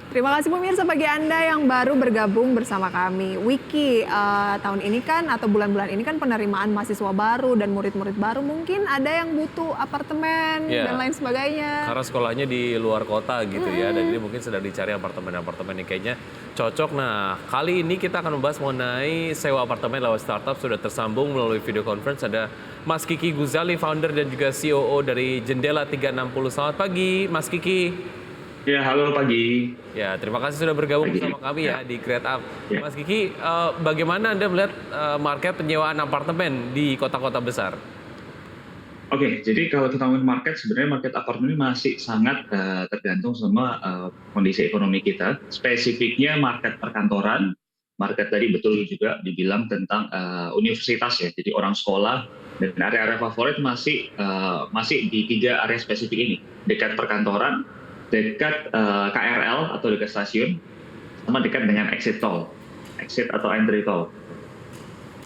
Terima kasih pemirsa bagi Anda yang baru bergabung bersama kami. Wiki, tahun ini kan atau bulan-bulan ini kan penerimaan mahasiswa baru dan murid-murid baru. Mungkin ada yang butuh apartemen dan Ya, lain sebagainya. karena sekolahnya di luar kota gitu ya, dan ini mungkin sedang dicari apartemen-apartemen yang kayaknya cocok. Nah, kali ini kita akan membahas mengenai sewa apartemen lewat startup. Sudah tersambung melalui video conference ada Mas Kiki Guzali, founder dan juga COO dari Jendela 360. Selamat pagi, Mas Kiki. Ya, halo pagi. Ya, terima kasih sudah bergabung Pagi. bersama kami ya Ya, di Create Up. ya. Mas Kiki, bagaimana Anda melihat market penyewaan apartemen di kota-kota besar? Oke, jadi kalau kita ngomongin market, sebenarnya market apartemen ini masih sangat tergantung sama kondisi ekonomi kita. Spesifiknya market perkantoran, market tadi betul juga dibilang tentang universitas ya. Jadi orang sekolah dan area-area favorit masih di tiga area spesifik ini, dekat perkantoran, dekat KRL atau dekat stasiun, sama dekat dengan exit tol, exit atau entry tol.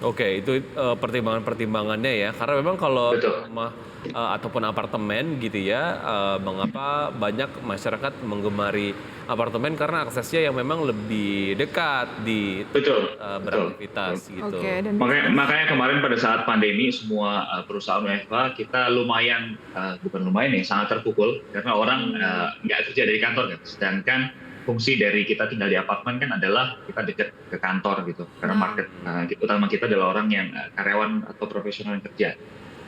Oke, itu pertimbangan-pertimbangannya ya. Karena memang kalau Betul. rumah ataupun apartemen gitu ya, mengapa banyak masyarakat menggemari apartemen karena aksesnya yang memang lebih dekat di Betul, tempat betul. beraktivitas gitu. Oke, dan Makanya kemarin pada saat pandemi semua perusahaan WFH kita lumayan bukan lumayan ya, sangat terpukul karena orang nggak kerja dari kantor kan. Sedangkan fungsi dari kita tinggal di apartemen kan adalah kita dekat ke kantor gitu. Karena market utama kita adalah orang yang karyawan atau profesional yang kerja.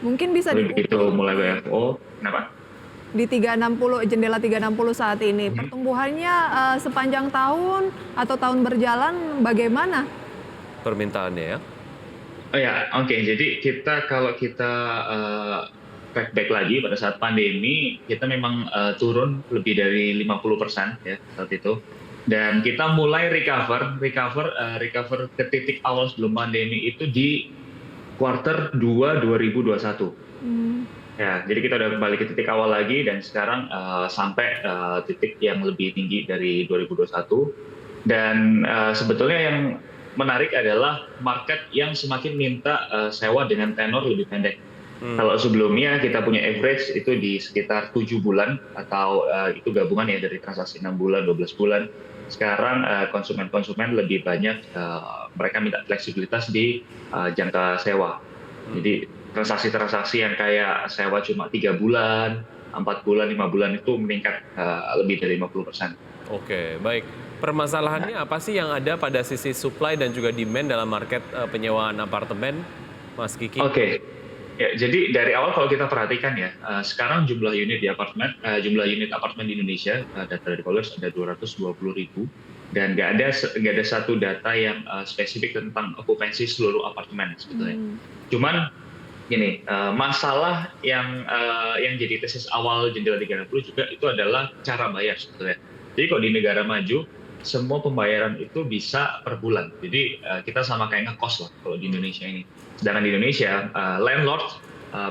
mungkin bisa Jadi begitu diukur mulai WFO, kenapa? di 360, Jendela 360 saat ini. Pertumbuhannya sepanjang tahun atau tahun berjalan bagaimana? Permintaannya ya. Oh ya, oke. Jadi kalau kita track back lagi pada saat pandemi, kita memang turun lebih dari 50% ya saat itu. Dan kita mulai recover ke titik awal sebelum pandemi itu di kuarter 2 2021. Hmm, Ya, jadi kita udah kembali ke titik awal lagi dan sekarang sampai titik yang lebih tinggi dari 2021. Dan sebetulnya yang menarik adalah market yang semakin minta sewa dengan tenor lebih pendek. Kalau sebelumnya kita punya average itu di sekitar 7 bulan atau itu gabungan ya dari transaksi 6 bulan, 12 bulan. Sekarang konsumen-konsumen lebih banyak mereka minta fleksibilitas di jangka sewa. Jadi transaksi-transaksi yang kayak sewa cuma 3 bulan, 4 bulan, 5 bulan itu meningkat lebih dari 50%. Oke, baik. Permasalahannya apa sih yang ada pada sisi supply dan juga demand dalam market penyewaan apartemen, Mas Kiki? Oke. Ya, jadi dari awal kalau kita perhatikan ya, sekarang jumlah unit apartemen di Indonesia, data dari Colliers ada 220.000 dan nggak ada satu data yang spesifik tentang okupansi seluruh apartemen sebetulnya. Cuman gini, masalah yang jadi tesis awal Jendela 360 juga itu adalah cara bayar sebetulnya. Jadi kalau di negara maju, semua pembayaran itu bisa per bulan. Jadi kita sama kayak ngekos lah kalau di Indonesia ini. Sedangkan di Indonesia,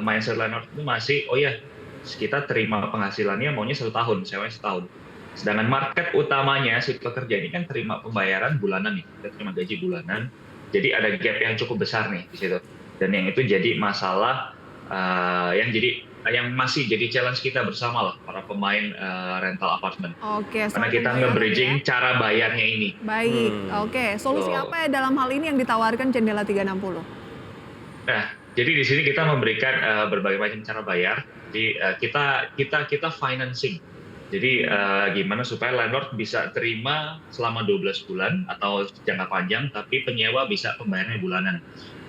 mindset landlord itu masih, oh ya, kita terima penghasilannya maunya 1 tahun, sewanya setahun. Sedangkan market utamanya si pekerja ini kan terima pembayaran bulanan nih, kita terima gaji bulanan. Jadi ada gap yang cukup besar nih di situ. Dan yang itu jadi masalah yang masih jadi challenge kita bersama lah para pemain rental apartemen. Oke, Karena soal kita pembayaran nge-bridging ya. cara bayarnya ini. Baik, oke. Solusi Betul. apa ya dalam hal ini yang ditawarkan Jendela 360? Nah, jadi di sini kita memberikan berbagai macam cara bayar. Jadi kita financing. Jadi gimana supaya landlord bisa terima selama 12 bulan atau jangka panjang, tapi penyewa bisa pembayarannya bulanan.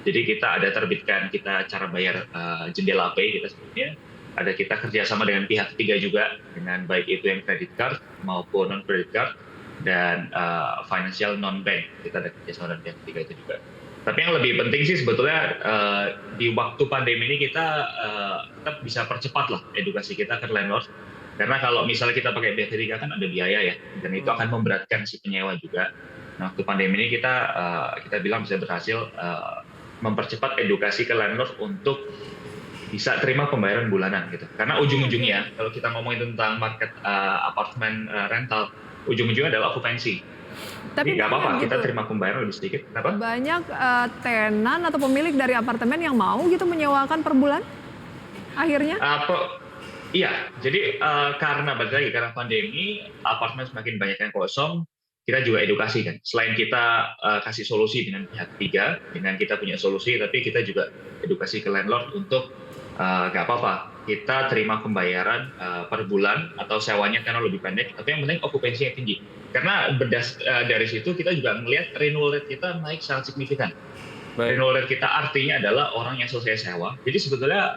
Jadi kita ada terbitkan kita cara bayar Jendela Pay kita sebutnya. Ada kita kerjasama dengan pihak ketiga juga, dengan baik itu yang credit card maupun non credit card dan financial non bank. Kita ada kerjasama dengan pihak ketiga itu juga. Tapi yang lebih penting sih sebetulnya di waktu pandemi ini kita bisa percepat lah edukasi kita ke landlord. Karena kalau misalnya kita pakai pihak ketiga kan ada biaya ya, dan itu akan memberatkan si penyewa juga. Nah, waktu pandemi ini kita bilang bisa berhasil mempercepat edukasi ke landlord untuk bisa terima pembayaran bulanan gitu. Karena ujung-ujungnya kalau kita ngomongin tentang market apartemen rental, ujung-ujungnya adalah okupansi. Tapi Jadi nggak apa-apa banyak kita gitu, terima pembayaran lebih sedikit. Kenapa? banyak tenan atau pemilik dari apartemen yang mau gitu menyewakan per bulan akhirnya? Iya, jadi karena balik lagi karena pandemi, apartemen semakin banyak yang kosong, kita juga edukasi kan. Selain kita kasih solusi dengan pihak ketiga, dengan kita punya solusi, tapi kita juga edukasi ke landlord untuk nggak apa-apa, kita terima pembayaran per bulan atau sewanya karena lebih pendek, tapi yang penting okupansinya tinggi. Karena dari situ kita juga melihat renewal rate kita naik sangat signifikan. Baik. Renewal rate kita artinya adalah orang yang selesai sewa. Jadi sebetulnya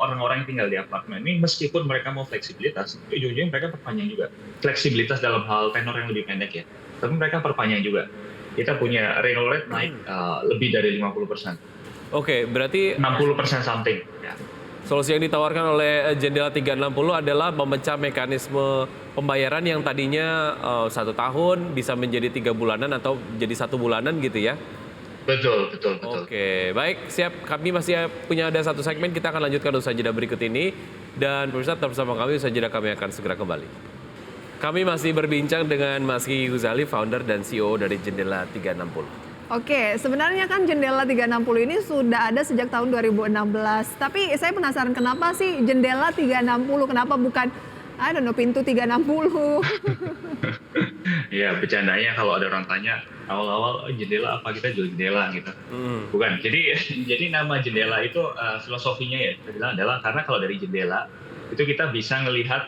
orang-orang yang tinggal di apartemen ini meskipun mereka mau fleksibilitas, ujung-ujungnya mereka perpanjang juga. Fleksibilitas dalam hal tenor yang lebih pendek ya. Tapi mereka perpanjang juga. Kita punya renewal rate naik lebih dari 50%. Oke, berarti 60% something. Ya. solusi yang ditawarkan oleh Jendela 360 adalah memecah mekanisme pembayaran yang tadinya 1 tahun bisa menjadi 3 bulanan atau jadi 1 bulanan gitu ya. Betul. Oke, baik, siap. Kami masih punya ada satu segmen, kita akan lanjutkan usaha jeda berikut ini. Dan pemirsa tetap bersama kami, usaha jeda kami akan segera kembali. Kami masih berbincang dengan Mas Kiki Ghazali, founder dan CEO dari Jendela 360. Oke, sebenarnya kan Jendela 360 ini sudah ada sejak tahun 2016. Tapi saya penasaran kenapa sih Jendela 360, kenapa bukan pintu 360? Ya, bercandanya kalau ada orang tanya awal-awal jendela apa, kita jual jendela gitu. Bukan. Jadi nama jendela itu filosofinya ya, kita bilang adalah karena kalau dari jendela itu kita bisa melihat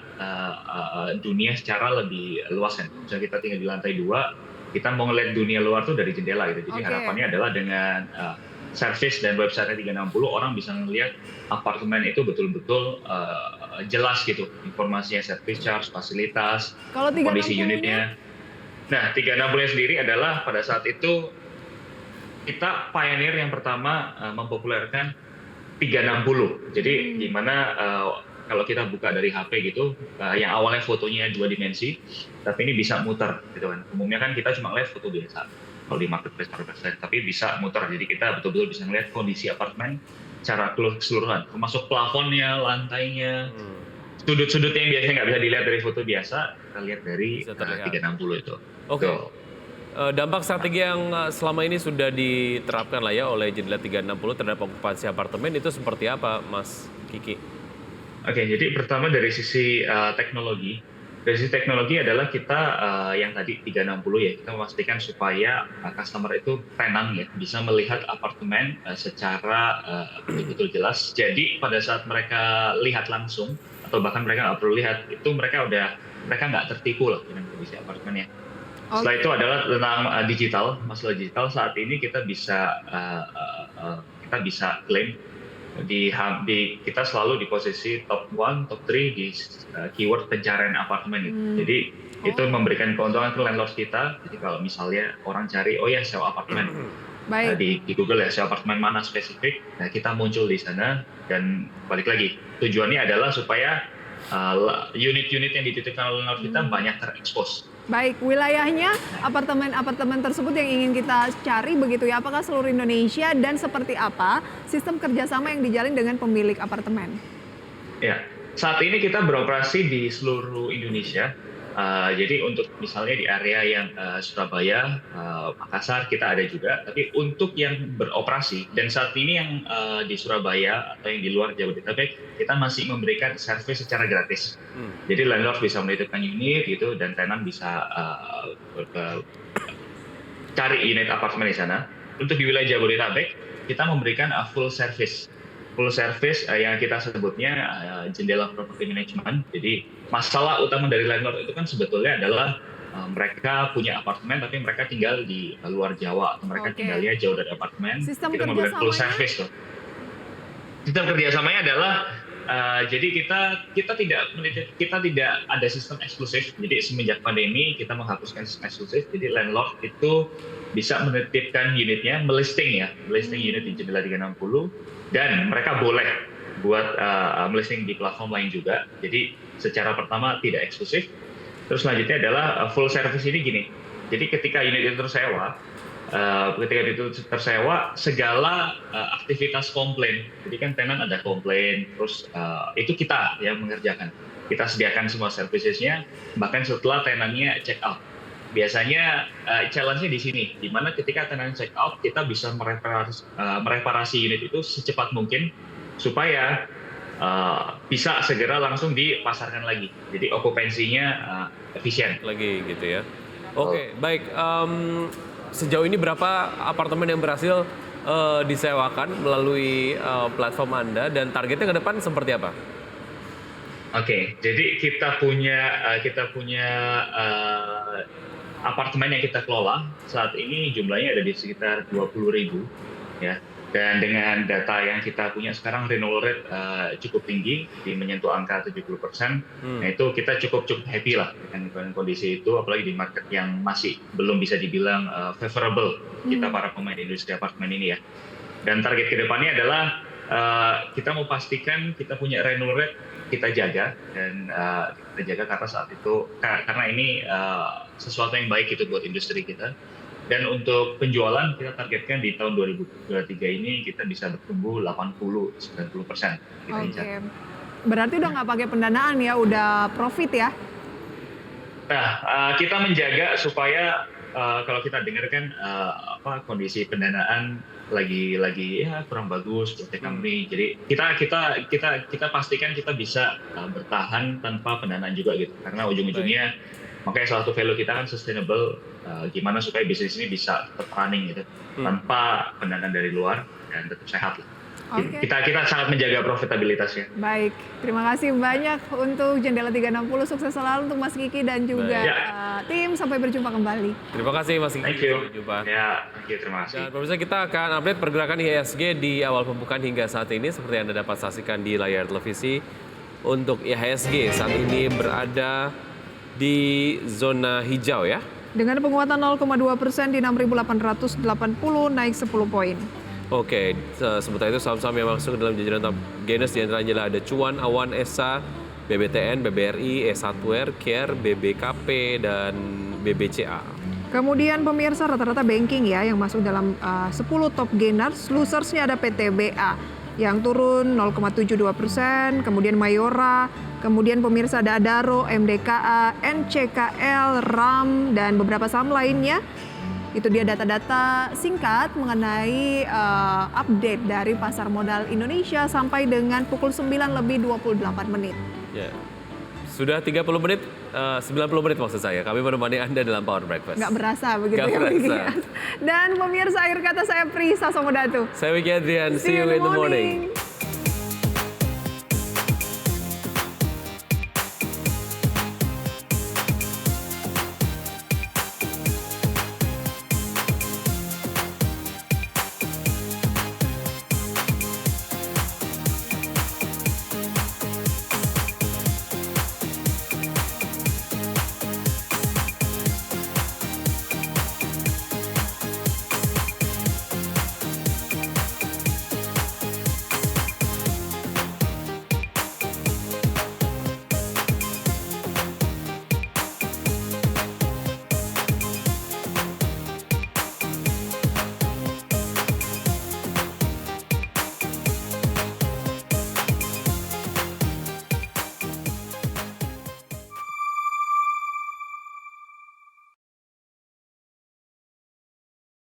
dunia secara lebih luas kan. Misalnya kita tinggal di lantai 2, kita mau ngeliat dunia luar tuh dari jendela gitu. Jadi harapannya adalah dengan service dan website 360 orang bisa melihat apartemen itu betul-betul jelas gitu, informasinya, service charge, fasilitas, Kalau 360 kondisi unitnya. Nah, 360 sendiri adalah pada saat itu kita pioneer yang pertama mempopulerkan 360. Jadi gimana kalau kita buka dari HP gitu, yang awalnya fotonya 2 dimensi, tapi ini bisa muter gitu kan. Umumnya kan kita cuma lihat foto biasa kalau di marketplace, tapi bisa muter. Jadi kita betul-betul bisa melihat kondisi apartemen secara keseluruhan, termasuk plafonnya, lantainya, sudut-sudutnya yang biasanya nggak bisa dilihat dari foto biasa, kita lihat dari 360 itu. Oke. Dampak strategi yang selama ini sudah diterapkan lah ya oleh Jendela 360 terhadap okupansi apartemen itu seperti apa, Mas Kiki? Oke, jadi pertama dari sisi teknologi. Dari sisi teknologi adalah kita yang tadi 360 ya, kita memastikan supaya customer itu tenang ya, bisa melihat apartemen secara betul-betul jelas. Jadi pada saat mereka lihat langsung, atau bahkan mereka nggak perlu lihat, itu mereka nggak tertipu lah dengan kondisi apartemennya. Setelah itu adalah tentang masalah digital. Saat ini kita bisa klaim kita selalu di posisi top 1, top 3 di keyword pencarian apartemen gitu. Jadi itu memberikan keuntungan ke landlord kita. Jadi kalau misalnya orang cari, sewa apartemen di Google ya, sewa apartemen mana spesifik, nah kita muncul di sana. Dan balik lagi, tujuannya adalah supaya unit-unit yang dititipkan oleh landlord kita banyak terekspos. Baik, wilayahnya apartemen-apartemen tersebut yang ingin kita cari begitu ya, apakah seluruh Indonesia dan seperti apa sistem kerjasama yang dijalin dengan pemilik apartemen? Ya, saat ini kita beroperasi di seluruh Indonesia. Jadi untuk misalnya di area yang Surabaya, Makassar kita ada juga. Tapi untuk yang beroperasi dan saat ini yang di Surabaya atau yang di luar Jabodetabek, kita masih memberikan service secara gratis. Jadi landlord bisa menitipkan unit gitu dan tenant bisa cari unit apartemen di sana. Untuk di wilayah Jabodetabek, kita memberikan full service yang kita sebutnya jendela property management. Jadi masalah utama dari landlord itu kan sebetulnya adalah mereka punya apartemen tapi mereka tinggal di luar Jawa atau mereka tinggalnya jauh dari apartemen. Sistem kita memberikan full service tuh. Sistem kerjasamanya adalah jadi kita tidak ada sistem eksklusif. Jadi semenjak pandemi kita menghapuskan sistem eksklusif. Jadi landlord itu bisa menitipkan unitnya, melisting unit di Jendela 360 dan mereka boleh buat melisting di platform lain juga. Jadi secara pertama tidak eksklusif. Terus selanjutnya adalah full service ini gini. Jadi ketika unit itu tersewa, segala aktivitas komplain. Jadi kan tenant ada komplain, terus itu kita yang mengerjakan. Kita sediakan semua servicesnya, bahkan setelah tenantnya check out. Biasanya challenge-nya di sini, di mana ketika tenant check out, kita bisa mereparasi unit itu secepat mungkin supaya bisa segera langsung dipasarkan lagi. Jadi okupansinya efisien. Lagi gitu ya. Oke, baik. Sejauh ini berapa apartemen yang berhasil disewakan melalui platform Anda dan targetnya ke depan seperti apa? Oke, jadi kita punya apartemen yang kita kelola saat ini jumlahnya ada di sekitar 20.000 ya. Dan dengan data yang kita punya sekarang renewal rate cukup tinggi, menyentuh angka 70%. Nah itu kita cukup happy lah dengan kondisi itu, apalagi di market yang masih belum bisa dibilang favorable kita para pemain industri apartemen ini ya. Dan target kedepannya adalah kita mau pastikan kita punya renewal rate kita jaga dan kita jaga karena saat itu karena ini sesuatu yang baik itu buat industri kita. Dan untuk penjualan kita targetkan di tahun 2023 ini kita bisa bertumbuh 80-90%. Oke. Berarti udah nggak pakai pendanaan ya, udah profit ya? Nah, kita menjaga supaya kalau kita dengar kan kondisi pendanaan lagi ya kurang bagus buat company. Jadi kita pastikan kita bisa bertahan tanpa pendanaan juga gitu. Karena ujung-ujungnya makanya salah satu value kita kan sustainable, gimana supaya bisnis ini bisa tetap running gitu tanpa pendanaan dari luar dan tetap sehat lah. Okay. Kita sangat menjaga profitabilitasnya. Baik, terima kasih banyak untuk Jendela 360, sukses selalu untuk Mas Kiki dan juga tim, sampai berjumpa kembali. Terima kasih Mas Kiki. Thank you. Sampai jumpa. Ya, thank you, terima kasih. Dan pemirsa, kita akan update pergerakan IHSG di awal pembukaan hingga saat ini seperti Anda dapat saksikan di layar televisi. Untuk IHSG saat ini berada di zona hijau ya. Dengan penguatan 0,2% di 6.880, naik 10 poin. Oke, sementara itu saham-saham yang masuk ke dalam jajaran top gainers diantaranya adalah ada Cuan, Awan, Esa, BBTN, BBRI, E-Software, Care, BBKP, dan BBC. Kemudian pemirsa rata-rata banking ya yang masuk dalam 10 top gainers. Losersnya ada PTBA yang turun 0,72%, kemudian Mayora, kemudian pemirsa ada Adaro, MDKA, NCKL, RAM, dan beberapa saham lainnya. Itu dia data-data singkat mengenai update dari pasar modal Indonesia sampai dengan pukul 9:28. Ya. Sudah 30 menit, 90 menit maksud saya. Kami menemani Anda dalam Power Breakfast. Nggak berasa begitu Nggak ya. berasa. Dan pemirsa, akhir kata saya Prisa Somodatu. Saya Wiki Adrian, see you in the morning.